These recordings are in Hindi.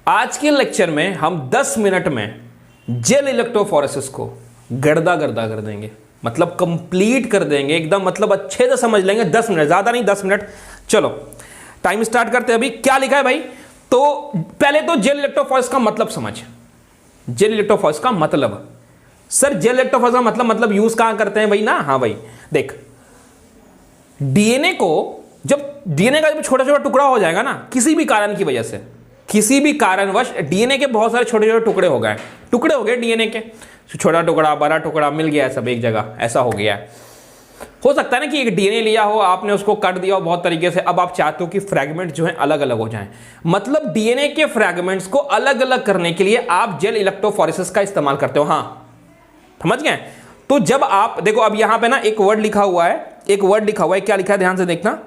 आज के लेक्चर में हम 10 मिनट में जेल इलेक्ट्रोफोरेसिस को गर्दा गर्दा कर देंगे, मतलब कंप्लीट कर देंगे एकदम, मतलब अच्छे से समझ लेंगे। 10 मिनट, ज्यादा नहीं, 10 मिनट। चलो टाइम स्टार्ट करते हैं। अभी क्या लिखा है भाई? तो पहले तो जेल इलेक्ट्रोफोरेसिस का मतलब समझ। जेल इलेक्ट्रोफोरेसिस का मतलब, सर जेल इलेक्ट्रोफोरेसिस का मतलब यूज कहां करते हैं भाई ना? हाँ भाई देख, डीएनए को जब छोटा छोटा टुकड़ा हो जाएगा ना, किसी भी कारण की वजह से, किसी भी कारणवश डीएनए के बहुत सारे छोटे छोटे टुकड़े हो गए डीएनए के, छोटा टुकड़ा बड़ा टुकड़ा मिल गया सब एक जगह, ऐसा हो गया है। हो सकता है ना कि एक डीएनए लिया हो आपने, उसको काट दिया हो बहुत तरीके से, अब आप चाहते हो कि फ्रैगमेंट जो है अलग अलग हो जाएं। मतलब डीएनए के फ्रैगमेंट्स को अलग अलग करने के लिए आप जेल इलेक्ट्रोफोरेसिस का इस्तेमाल करते हो। हाँ समझ गए? तो जब आप देखो, अब यहां पे ना एक वर्ड लिखा हुआ है, क्या लिखा है ध्यान से देखना।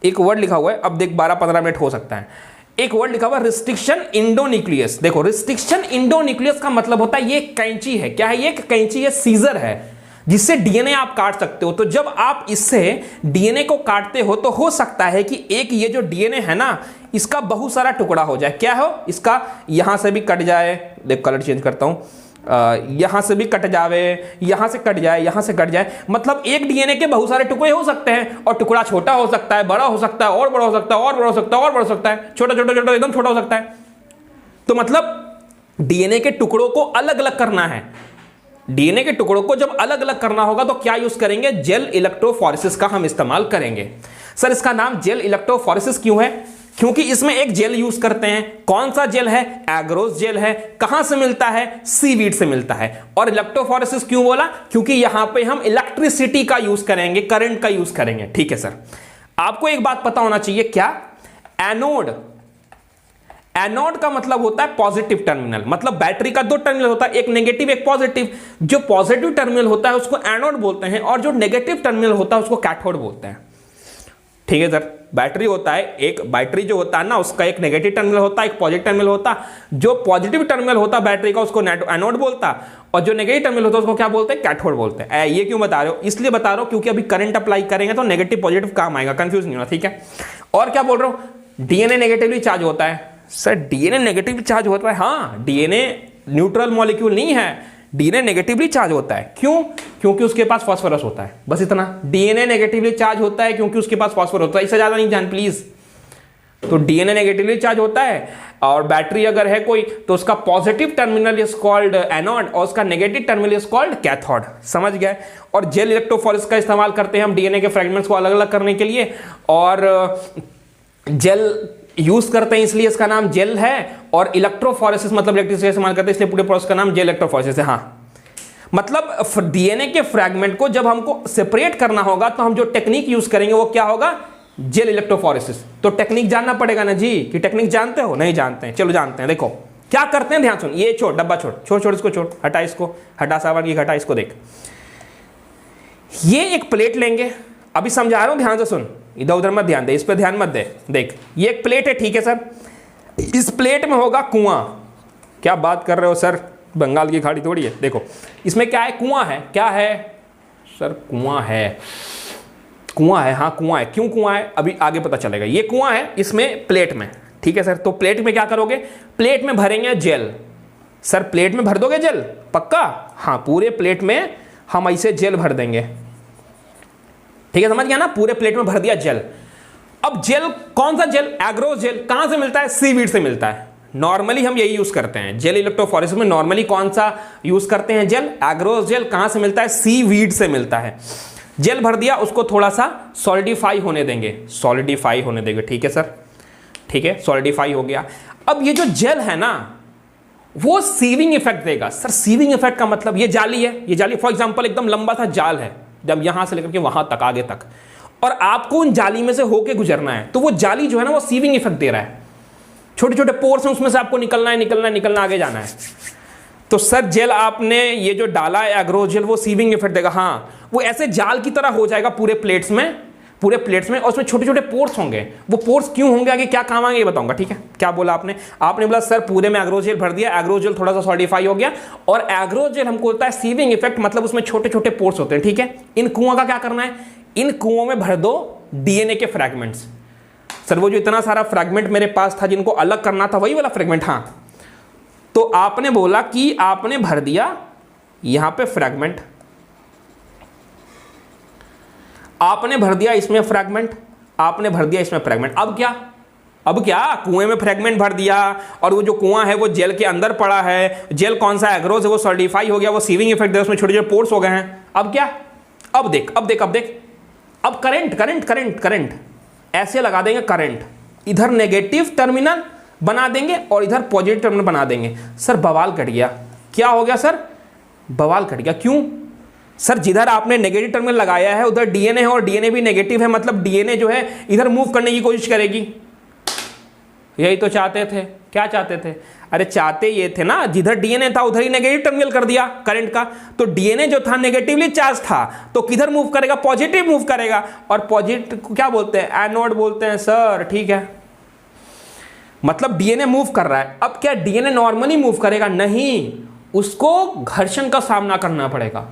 एक वर्ड लिखा हुआ है, अब देख 12-15 मिनट हो सकता है। एक वर्ड लिखा हुआ रिस्ट्रिक्शन इंडोन्यूक्लियस। देखो रिस्ट्रिक्शन इंडोन्यूक्लियस का मतलब होता है ये कैंची है। क्या है ये? कैंची है, सीजर है, जिससे डीएनए आप काट सकते हो। तो जब आप इससे डीएनए को काटते हो तो हो सकता है कि एक ये जो डीएनए है ना, इसका बहुत सारा टुकड़ा हो जाए। क्या हो? इसका यहां से भी कट जाए, देख कलर चेंज करता हूं, यहां से भी कट जावे, यहां से कट जाए, यहां से कट जाए। मतलब एक डीएनए के बहुत सारे टुकड़े हो सकते हैं, और टुकड़ा छोटा हो सकता है, बड़ा हो सकता है, और बड़ा हो सकता है, और बड़ा हो सकता है, और बड़ा हो सकता है, छोटा छोटा छोटा एकदम छोटा हो सकता है। तो मतलब डीएनए के टुकड़ों को अलग अलग करना है। डीएनए के टुकड़ों को जब अलग अलग करना होगा तो क्या यूज करेंगे? जेल इलेक्ट्रोफोरेसिस का हम इस्तेमाल करेंगे। सर इसका नाम जेल इलेक्ट्रोफोरेसिस क्यों है? क्योंकि इसमें एक जेल यूज करते हैं। कौन सा जेल है? एग्रोस जेल है। कहां से मिलता है? सीवीड से मिलता है। और इलेक्ट्रोफोरेसिस क्यों बोला? क्योंकि यहां पे हम इलेक्ट्रिसिटी का यूज करेंगे, करंट का यूज करेंगे। ठीक है सर, आपको एक बात पता होना चाहिए। क्या? एनोड। एनोड का मतलब होता है पॉजिटिव टर्मिनल। मतलब बैटरी का दो टर्मिनल होता है, एक नेगेटिव एक पॉजिटिव। जो पॉजिटिव टर्मिनल होता है उसको एनोड बोलते हैं, और जो नेगेटिव टर्मिनल होता है उसको कैथोड बोलते हैं। ठीक है सर, बैटरी होता है, एक बैटरी जो होता है ना, उसका एक नेगेटिव टर्मिनल होता है, एक पॉजिटिव टर्मिनल होता है। जो पॉजिटिव टर्मिनल होता है बैटरी का उसको एनोड बोलता है, और जो नेगेटिव टर्मिनल होता है उसको क्या बोलते हैं? कैथोड बोलते हैं। ये क्यों बता रहे हो? इसलिए बता रहा हूं क्योंकि अभी करंट अप्लाई करेंगे तो नेगेटिव पॉजिटिव काम आएगा, कंफ्यूज नहीं होना। ठीक है, और क्या बोल रहा हूं? डीएनए नेगेटिवली चार्ज होता है। सर डीएनए नेगेटिवली चार्ज होता है? हाँ, डीएनए न्यूट्रल मॉलिक्यूल नहीं है, डीएनए नेगेटिवली चार्ज होता है। क्यों? क्योंकि उसके पास फास्फोरस होता है, बस इतना। डीएनए नेगेटिवली चार्ज होता है क्योंकि उसके पास फास्फोरस होता है, इससे ज्यादा नहीं जान प्लीज। तो डीएनए नेगेटिवली चार्ज होता है, और बैटरी अगर है कोई तो उसका positive terminal is called anode, और उसका negative terminal is called cathode. समझ गए? और जेल इलेक्ट्रोफोरेसिस का इस्तेमाल करते हैं हम डीएनए के फ्रेगमेंट्स को अलग अलग करने के लिए, और जेल यूज करते हैं इसलिए इसका नाम जेल है। और इलेक्ट्रोफोरेसिस मतलब इलेक्ट्रिसिटी इस्तेमाल करते हैं इसलिए पूरे प्रोसेस का नाम जेल इलेक्ट्रोफोरेसिस है। हाँ, मतलब डीएनए के फ्रैगमेंट को जब हमको सेपरेट करना होगा तो हम जो टेक्निक यूज करेंगे वो क्या होगा? Gel electrophoresis. तो टेक्निक जानना पड़ेगा ना जी, कि टेक्निक जानते हो? नहीं जानते हैं? चलो जानते हैं। देखो क्या करते हैं, ध्यान सुन। ये छोड़, डब्बा छोड़, छोड़ छोड़ इसको, छोड़, हटा इसको, हटा सामान की, हटा इसको। देख ये एक प्लेट लेंगे, अभी समझा रहा हूं, ध्यान से सुन, इधर उधर मत ध्यान दे, इस पे ध्यान मत दे। देख ये एक प्लेट है, ठीक है सर। इस प्लेट में होगा कुआं। क्या बात कर रहे हो सर, बंगाल की खाड़ी थोड़ी है। देखो इसमें क्या है? कुआं है। क्या है सर? कुआं है, कुआं है। हाँ कुआं है। क्यों कुआं है अभी आगे पता चलेगा। ये कुआं है इसमें प्लेट में, ठीक है सर। तो प्लेट में क्या करोगे? प्लेट में भरेंगे जेल। सर प्लेट में भर दोगे जेल? पक्का? हाँ, पूरे प्लेट में हम ऐसे जेल भर देंगे। ठीक है, समझ गया ना? पूरे प्लेट में भर दिया जेल। अब जेल कौन सा जेल? Agarose gel. कहां से मिलता है? सीवीड से मिलता है। नॉर्मली हम यही यूज करते हैं जेल इलेक्ट्रोफोरेसिस में। नॉर्मली कौन सा यूज करते हैं? Gel, agarose gel. कहां से मिलता है? सीवीड से मिलता है। जेल भर दिया, उसको थोड़ा सा सॉलिडिफाई होने देंगे, सॉलिडिफाई होने देंगे। ठीक है सर, ठीक है, सॉलिडिफाई हो गया। अब ये जो जेल है ना, वो सीविंग इफेक्ट देगा। सर सीविंग इफेक्ट का मतलब, ये जाली है, ये जाली फॉर एग्जांपल एकदम लंबा सा जाल है, जब यहां से लेकर के वहां तक, आगे तक, और आपको उन जाली में से होके गुजरना है, तो वो जाली जो है ना वो सीविंग इफेक्ट दे रहा है। छोटे छोटे पोर्स हैं, उसमें से आपको निकलना है, निकलना है, निकलना, आगे जाना है। तो सर जेल आपने ये जो डाला है एग्रो जेल, वो सीविंग इफेक्ट देगा। हाँ, वो ऐसे जाल की तरह हो जाएगा पूरे प्लेट्स में, पूरे प्लेट्स में, और उसमें छोटे छोटे पोर्स होंगे। वो पोर्स क्यों होंगे, आगे क्या काम आएंगे ये बताऊंगा। ठीक है, क्या बोला आपने? आपने बोला सर पूरे में एग्रो जेल भर दिया, एग्रो जेल थोड़ा सा सॉलिडिफाई हो गया, और एग्रो जेल हमको होता है सीविंग इफेक्ट, मतलब उसमें छोटे छोटे पोर्स होते हैं। ठीक है, इन कुओं का क्या करना है? इन कुओं में भर दो डीएनए के फ्रैगमेंट्स। सर वो जो इतना सारा फ्रैगमेंट मेरे पास था जिनको अलग करना था वही वाला फ्रैगमेंट, हाँ। तो आपने बोला कि आपने भर दिया यहां पे फ्रैगमेंट, आपने भर दिया इसमें फ्रैगमेंट, आपने भर दिया इसमें फ्रैगमेंट। अब क्या कुएं में फ्रैगमेंट भर दिया और वो जो कुआं है वो जेल के अंदर पड़ा है, जेल कौन सा एग्रोज है वो सॉलिडिफाई हो गया, वो सीविंग इफेक्ट दे, उसमें छोटे छोटे पोर्स हो गए हैं। अब क्या, अब देख अब करंट ऐसे लगा देंगे, करंट इधर नेगेटिव टर्मिनल बना देंगे और इधर पॉजिटिव टर्मिनल बना देंगे। सर बवाल कट गया। क्या हो गया सर? बवाल कट गया। क्यों सर? जिधर आपने नेगेटिव टर्मिनल लगाया है उधर डीएनए है और डीएनए भी नेगेटिव है, मतलब डीएनए जो है इधर मूव करने की कोशिश करेगी। यही तो चाहते थे। क्या चाहते थे? अरे चाहते ये थे ना, जिधर डीएनए था उधर ही नेगेटिव टर्मिनल कर दिया करंट का, तो डीएनए जो था नेगेटिवली चार्ज था, तो किधर मूव करेगा? पॉजिटिव मूव करेगा। और पॉजिटिव को क्या बोलते हैं? एनोड बोलते हैं सर, ठीक है। मतलब डीएनए मूव कर रहा है। अब क्या डीएनए नॉर्मली मूव करेगा? नहीं, उसको घर्षण का सामना करना पड़ेगा,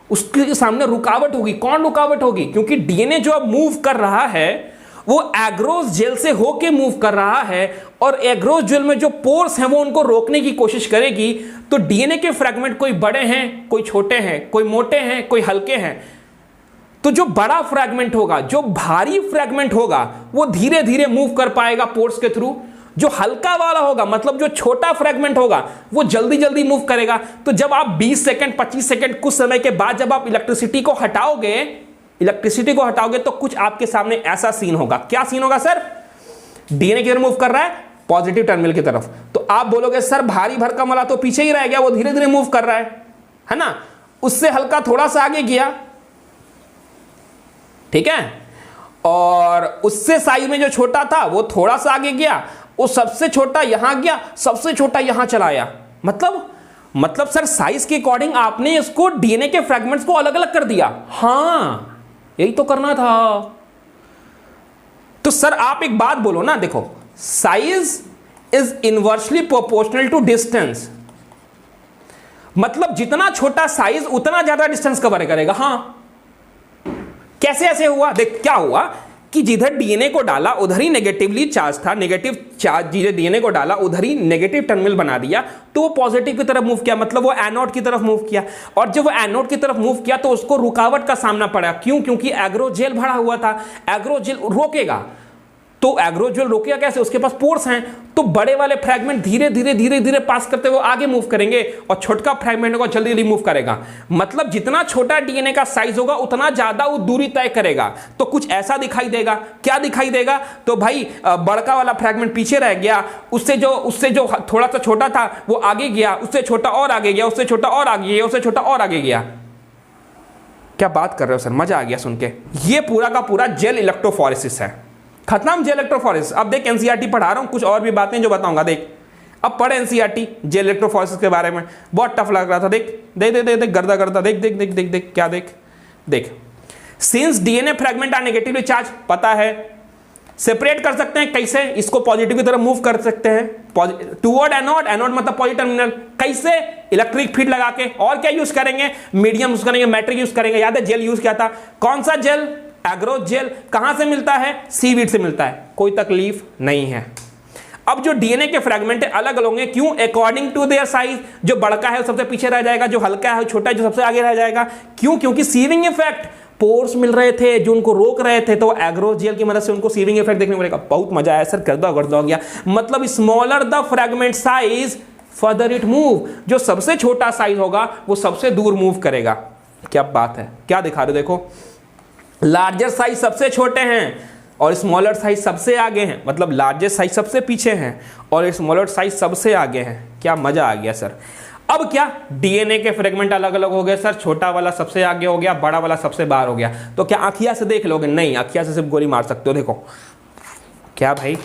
उसके सामने रुकावट होगी। कौन रुकावट होगी? क्योंकि डीएनए जो अब मूव कर रहा है वो एग्रोस जेल से होके मूव कर रहा है और एग्रोस जेल में जो पोर्स हैं वो उनको रोकने की कोशिश करेगी। तो डीएनए के फ्रैगमेंट कोई बड़े हैं, कोई छोटे हैं, कोई मोटे हैं, कोई हल्के हैं। तो जो बड़ा फ्रैगमेंट होगा, जो भारी फ्रैगमेंट होगा, वो धीरे धीरे मूव कर पाएगा पोर्स के थ्रू। जो हल्का वाला होगा, मतलब जो छोटा फ्रैगमेंट होगा, वो जल्दी जल्दी मूव करेगा। तो जब आप 20 सेकंड 25 सेकंड कुछ समय के बाद जब आप इलेक्ट्रिसिटी को हटाओगे तो कुछ आपके सामने ऐसा सीन होगा। क्या सीन होगा सर? डीएनए किधर मूव कर रहा है? पॉजिटिव टर्मिनल की तरफ। तो आप बोलोगे सर भारी भरकम वाला तो पीछे ही रह गया, वो धीरे धीरे मूव कर रहा है ना। उससे हल्का थोड़ा सा आगे गया, ठीक है, और उससे साइज में जो छोटा था वो थोड़ा सा आगे गया, वो सबसे छोटा यहां गया, सबसे छोटा यहां चला आया। मतलब सर साइज के अकॉर्डिंग आपने इसको डीएनए के फ्रैगमेंट्स को अलग अलग कर दिया। हां, यही तो करना था। तो सर आप एक बात बोलो ना, देखो, size is inversely proportional to distance. मतलब जितना छोटा साइज उतना ज्यादा डिस्टेंस कवर करेगा। हां, कैसे ऐसे हुआ? देख क्या हुआ कि जिधर डीएनए को डाला उधर ही नेगेटिवली चार्ज था, नेगेटिव चार्ज जिधर डीएनए को डाला उधर ही नेगेटिव टर्मिनल बना दिया, तो वो पॉजिटिव की तरफ मूव किया, मतलब वो एनोड की तरफ मूव किया। और जब वो एनोड की तरफ मूव किया तो उसको रुकावट का सामना पड़ा। क्यों? क्योंकि एग्रोजेल भरा हुआ था, एग्रोजेल रोकेगा। तो एग्रोजेल रोकेगा कैसे? उसके पास पोर्स हैं, तो बड़े वाले फ्रैगमेंट धीरे धीरे पास करते हुए आगे मूव करेंगे और छोटा फ्रैगमेंट को जल्दी जल्दी मूव करेगा। मतलब जितना छोटा डीएनए का साइज होगा उतना ज्यादा वो दूरी तय करेगा। तो कुछ ऐसा दिखाई देगा। क्या दिखाई देगा? तो भाई बड़का वाला फ्रैगमेंट पीछे रह गया, उससे जो थोड़ा सा छोटा था वो आगे गया, उससे छोटा और आगे गया, उससे छोटा और आगे गया, उससे छोटा और आगे गया। क्या बात कर रहे हो सर? मजा आ गया सुन के। ये पूरा का पूरा जेल इलेक्ट्रोफोरेसिस है। खत्म जेल इलेक्ट्रोफोरेसिस। अब देख एनसीईआरटी पढ़ा रहा हूं, कुछ और भी बातें जो बताऊंगा। देख अब पढ़े एनसीईआरटी जेल इलेक्ट्रोफोरेसिस के बारे में, बहुत टफ लग रहा था। देख देख देख देख गर्दा गर्दा, देख देख देख देख देख क्या देख since DNA fragment are negatively charge, पता है सेपरेट कर सकते हैं कैसे? इसको पॉजिटिव की तरफ मूव कर सकते हैं टुवर्ड एनोड, एनोड मतलब पॉजिटिव टर्मिनल। कैसे? इलेक्ट्रिक फील्ड लगा के। और क्या यूज करेंगे? मीडियम यूज करेंगे, मैट्रिक यूज करेंगे। याद है जेल यूज किया था? कौन सा जेल? Agarose gel. कहां से मिलता है? सीवीड से मिलता है। कोई तकलीफ नहीं है। अब जो डीएनए के फ्रैगमेंट है अलग अलग होंगे। क्यों? According to their size. जो बड़का है वो सबसे पीछे रह जाएगा, जो हल्का है छोटा है जो सबसे आगे रह जाएगा। क्यों? क्योंकि सीविंग इफेक्ट, पोर्स मिल रहे थे जो उनको रोक रहे थे, तो एग्रोस जेल की मदद से उनको सीविंग इफेक्ट देखने को मिलेगा। बहुत मजा आया सर, गर्दा गर्दा हो गया। मतलब smaller the fragment size further it move. जो सबसे छोटा साइज होगा वो सबसे दूर मूव करेगा। क्या बात है, क्या दिखा रहे हो? देखो लार्जर साइज सबसे छोटे हैं और स्मॉलर साइज सबसे आगे हैं। मतलब लार्जर साइज सबसे पीछे हैं और स्मॉलर साइज सबसे आगे हैं। क्या मजा आ गया सर। अब क्या डीएनए के फ्रेगमेंट अलग अलग हो गए सर, छोटा वाला सबसे आगे हो गया, बड़ा वाला सबसे बाहर हो गया। तो क्या आंखिया से देख लोगे? नहीं, आंखिया से सिर्फ गोली मार सकते हो। देखो क्या भाई,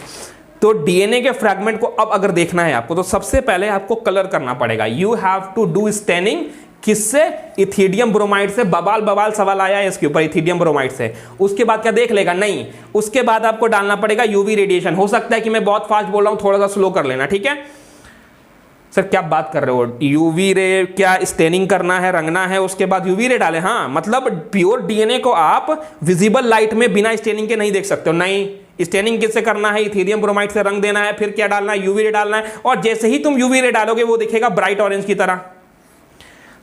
तो डीएनए के फ्रैगमेंट को अब अगर देखना है आपको तो सबसे पहले आपको कलर करना पड़ेगा। You have to do staining. किससे? इथिडियम ब्रोमाइड से। बवाल सवाल आया है इसके ऊपर, इथिडियम ब्रोमाइड से। उसके बाद क्या देख लेगा? नहीं, उसके बाद आपको डालना पड़ेगा यूवी रेडिएशन। हो सकता है कि मैं बहुत फास्ट बोल रहा हूं, थोड़ा सा स्लो कर लेना, ठीक है सर? क्या बात कर रहे हो? यूवी रे क्या स्टेनिंग करना है, रंगना है, उसके बाद यूवी रे डाले? हाँ, मतलब प्योर डीएनए को आप विजिबल लाइट में बिना स्टेनिंग के नहीं देख सकते हो। नहीं, स्टेनिंग किससे करना है, इथेरियम ब्रोमाइड से रंग देना है, फिर क्या डालना है, यूवी रे डालना है, और जैसे ही तुम यूवी रे डालोगे वो दिखेगा ब्राइट ऑरेंज की तरह।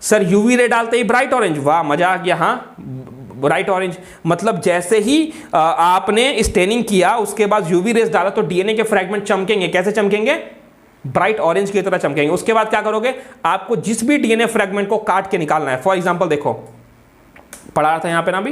सर यूवी रे डालते ही ब्राइट ऑरेंज, वाह मजा आ गया। हाँ ब्राइट ऑरेंज मतलब जैसे ही आपने स्टेनिंग किया उसके बाद यूवी रेस डाला तो डीएनए के फ्रैगमेंट चमकेंगे। कैसे चमकेंगे, ब्राइट ऑरेंज की तरह चमकेंगे। उसके बाद क्या करोगे, आपको जिस भी डीएनए फ्रैगमेंट को काट के निकालना है, फॉर एग्जांपल देखो पढ़ा था यहां पे ना, भी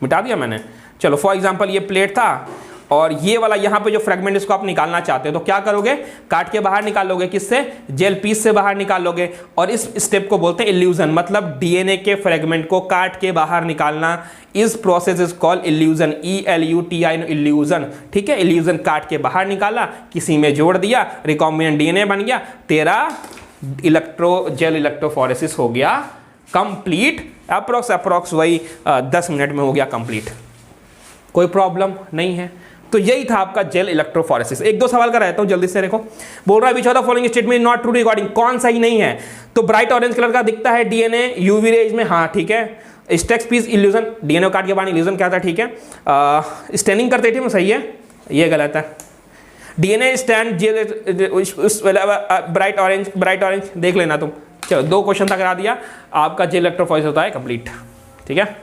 मिटा दिया मैंने। चलो फॉर एग्जांपल ये प्लेट था और ये वाला यहाँ पे जो फ्रैगमेंट इसको आप निकालना चाहते हो तो क्या करोगे, काट के बाहर निकालोगे, किससे, जेल पीस से बाहर निकालोगे। और इस स्टेप को बोलते हैं इल्यूजन, मतलब डीएनए के फ्रैगमेंट को काट के बाहर निकालना। इस process is called illusion, ELUTI, illusion. ठीक है, इल्यूजन, काट के बाहर निकाला, किसी में जोड़ दिया, रिकॉम्बिनेंट डीएनए बन गया, तेरा जेल इलेक्ट्रोफोरेसिस हो गया कंप्लीट। अप्रोक्स वही 10 मिनट में हो गया कंप्लीट, कोई प्रॉब्लम नहीं है। तो यही था आपका जेल इलेक्ट्रोफोरेसिस। एक दो सवाल का रहता हूं जल्दी से, देखो बोल रहा है which of the following statement not true regarding, कौन सा ही नहीं है। तो ब्राइट ऑरेंज कलर का दिखता है डीएनए यूवी रेज में, हाँ ठीक है। स्टेक्स पीस इल्यूजन, डीएनए काट के बाहर इल्यूजन क्या था, ठीक है। स्टेनिंग करते थे, सही है, ये गलत है। DNA stand gel bright orange देख लेना तुम। चलो 2 क्वेश्चन तक करा दिया, आपका जेल इलेक्ट्रोफोरेसिस होता है कंप्लीट। ठीक है।